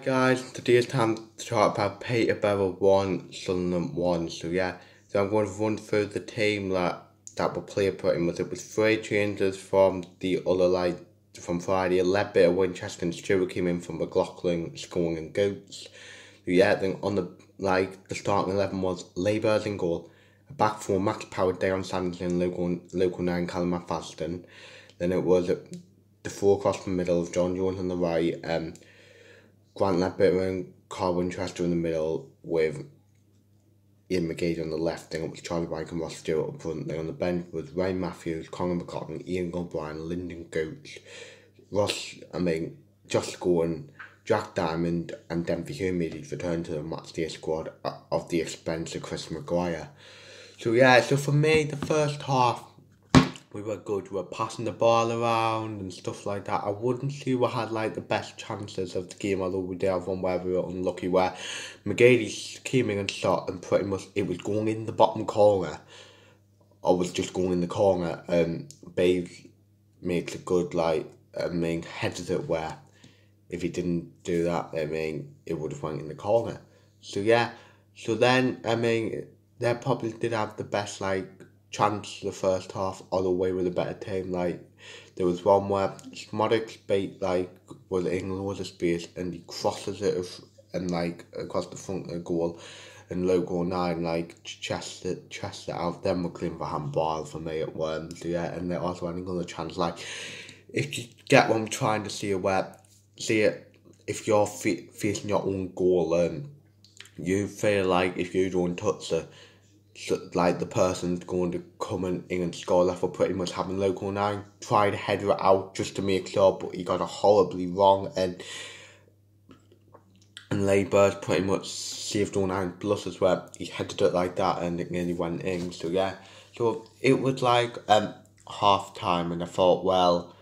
guys, today it's time to talk about Peterborough 1, Sunderland 1. So I'm going to run through the team that will play pretty much. It was 3 changes from the other from Friday. A Ledbetter, Winchester and Stewart came in from McLaughlin, scoring and Goats. Then on the starting 11 was Labour's in goal. A back four, Max Power, Darren Sanderson, local 9, Callum McFadden. Then it was the 4 across the middle of John Jones on the right, Grant Ledbetter and Carl Winchester in the middle with Ian McGade on the left. Then it was Charlie Wyke and Ross Stewart up front. Then on the bench was Ryan Matthews, Conor McCotton, Ian O'Brien, Lyndon Goats, Josh Scowen, Jack Diamond and Denver Hume made his return to the matchday squad of the expense of Chris Maguire. So for me, the first half, we were good. We were passing the ball around and stuff like that. I wouldn't say we had the best chances of the game, although we did have one where we were unlucky, where McGady came in and shot and pretty much it was going in the bottom corner, or was just going in the corner. Babe makes a good headed it where if he didn't do that, it would have went in the corner. So then they probably did have the best chance the first half, although we were the better team. There was one where Smodrick's bait was in loads of space and he crosses it and across the front of the goal, and logo 9 chests it out. Then we're clean for handball for me at Worms. And they also had another chance. If you get what I'm trying to see, if you're facing your own goal, you feel if you don't touch it, the person's going to come in and score that for pretty much having local 9 try to header it out just to make sure, but he got it horribly wrong, and Labour's pretty much saved 09 plus as well. He headed it like that and it nearly went in. So it was half time, and I thought, well,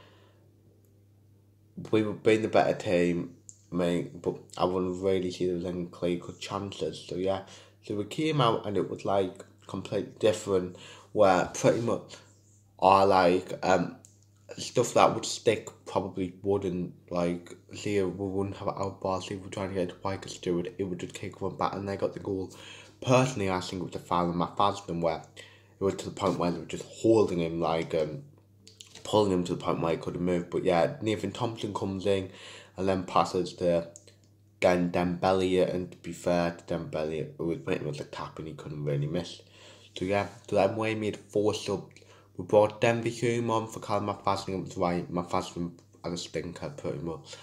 we were being the better team, but I wouldn't really see there was any clear cut chances. So we came out and it was completely different, where pretty much our stuff that would stick probably wouldn't, we wouldn't have it out ball. If we were trying to get to Wyke or Stewart, it would just kick one back and they got the goal. Personally, I think it was a foul on McFadden, where it was to the point where they were just holding him, pulling him to the point where he couldn't move. But Nathan Thompson comes in and then passes to Dembele, and to be fair to Dembele, it was pretty much a tap and he couldn't really miss. So then we made 4 subs. We brought Denver Hume on for Callum McFadden. It was right. McFadden had a stinker pretty much.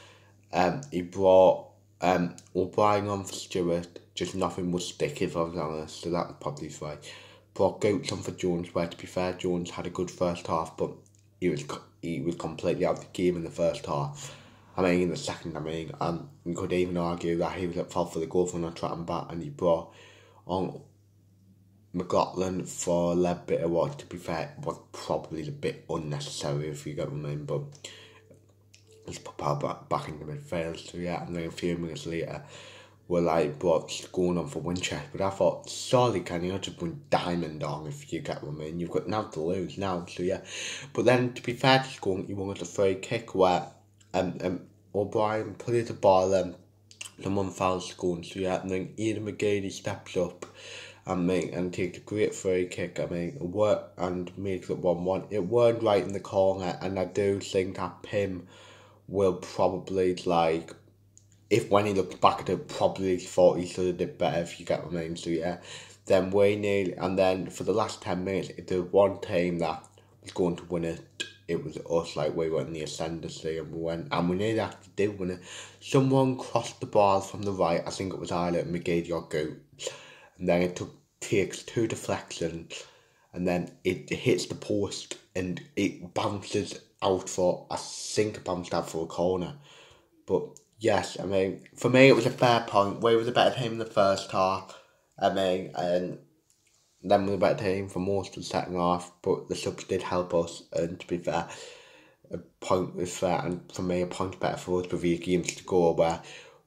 He brought O'Brien on for Stewart. Just nothing would stick, if I was honest. So that was probably right. Brought Goats on for Jones, where to be fair, Jones had a good first half, but he was completely out of the game in the first half. In the second, you could even argue that he was at fault for the goal for not tracking back, and he brought on McLaughlin for Ledbetter, what, to be fair, was probably a bit unnecessary, if you get what I mean, but let's put power back into midfield. And then a few minutes later, we're brought going on for Winchester, but I thought, sorry, can you just bring Diamond on, if you get what I mean? You've got now to lose now, But then, to be fair to Scowen, he wanted a free kick where O'Brien played the ball, someone fouls Scowen, and then Ian McGady steps up and takes a great free kick, and makes it 1-1. It weren't right in the corner, and I do think that Pim will probably, if when he looks back at it, probably thought he should have did better, if you get what I mean. Then we nearly, and then for the last 10 minutes, if there was one team that was going to win it was us. We were in the ascendancy, and we nearly actually did win it. Someone crossed the ball from the right, I think it was either McGade or Goats, and then it takes 2 deflections, and then it hits the post, and it bounces out for, I think it bounced out for a corner. But yes, for me it was a fair point. We were the better team in the first half, and then we were the better team for most of the second half, but the subs did help us, and to be fair, a point was fair, and for me a point better for us with 8 games to go, where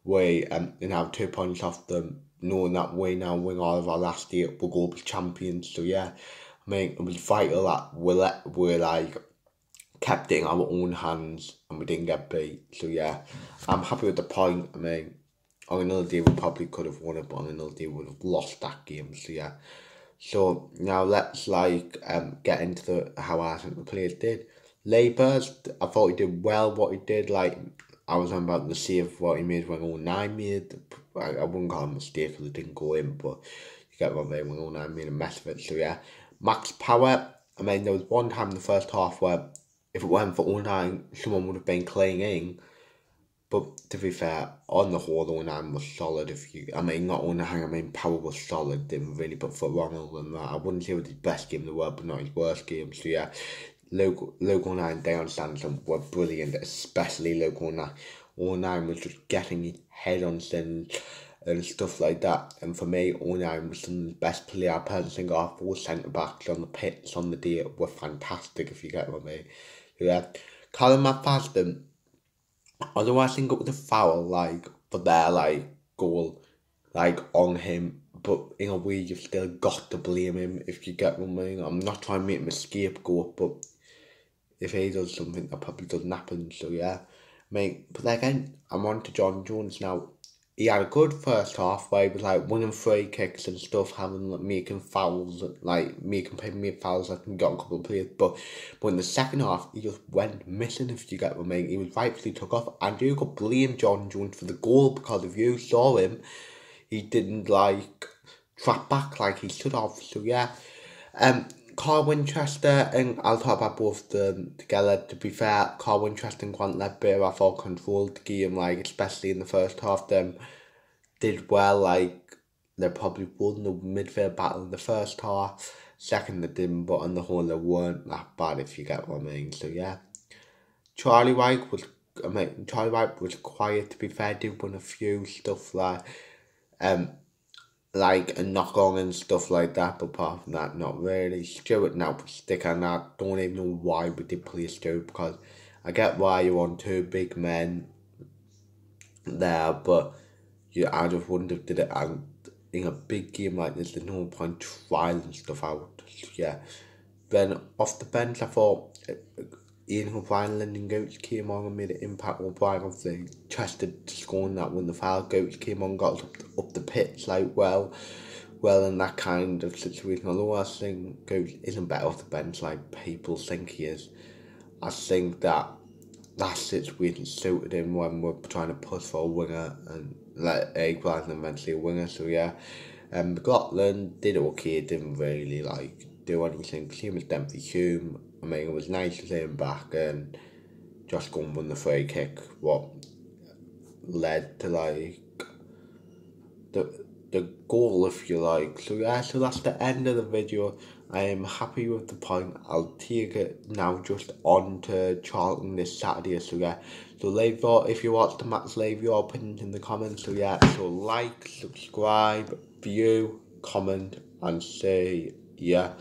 we now 2 points off them, knowing that we now win all of our last 8, we'll go be champions. So it was vital that we kept it in our own hands and we didn't get beat. So I'm happy with the point. on another day we probably could have won it, but on another day we would have lost that game. So yeah. So now let's get into how I think the players did. Labour's, I thought he did well what he did. Like, I was on about the save what he made when 09 made. I wouldn't call him a mistake because it didn't go in, but you get what I mean, when 09 made a mess of it. So yeah, Max Power. I mean, there was one time in the first half where if it weren't for 09, someone would have been clinging. But to be fair, on the whole, 09 was solid. Not 09, I mean, Power was solid, didn't really put foot wrong other than that. I wouldn't say it was his best game in the world, but not his worst game. So yeah, Logo 09, Deion Sanders were brilliant, especially Logo 09. 09 was just getting his head on things and stuff like that. And for me, 09 was some of the best player. I personally think our 4 centre-backs on the pitch on the day were fantastic, if you get what I mean. So yeah, Callum McFadden, although I think it was a foul, for their, goal, on him, but in a way, you've still got to blame him, if you get what I mean. I'm not trying to make him a scapegoat, but if he does something, that probably doesn't happen, so yeah. But again, I'm on to John Jones now. He had a good first half where he was winning free kicks and stuff, making fouls, making fouls, and got a couple of players. But in the second half, he just went missing, if you get what I mean. He was rightfully took off, and you could blame John Jones for the goal, because if you saw him, he didn't trap back like he should have. So yeah, Carl Winchester, and I'll talk about both of them together. To be fair, Carl Winchester and Grant Ledbetter, I thought controlled the game, especially in the first half. Them did well, they probably won the midfield battle in the first half. Second, they didn't, but on the whole, they weren't that bad, if you get what I mean. So yeah, Charlie White was quiet. To be fair, did win a few stuff a knock on and stuff like that, but apart from that, not really. Stuart now put stick on that. Don't even know why we did play Stuart, because I get why you want 2 big men there, but I just wouldn't have did it. And in a big game like this, there's no point trying stuff out. So yeah. Then off the bench, I thought Ian O'Brien and Lyndon Goats came on and made an impact. O'Brien obviously chested scoring that when the foul. Goats came on, got up the pitch well in that kind of situation. Although I think Goats isn't better off the bench like people think he is. I think that situation suited him when we're trying to push for a winger and let equalise and eventually a winger. So yeah, McLaughlin did okay. Didn't really do anything. Same as Dempsey Hume. I mean, it was nice to see him back and just go and win the free kick. What led to the goal, if you like. So yeah, so that's the end of the video. I am happy with the point. I'll take it now just on to Charlton this Saturday. So yeah, so if you watch the match, leave your opinions in the comments. So yeah, so subscribe, view, comment, and say yeah.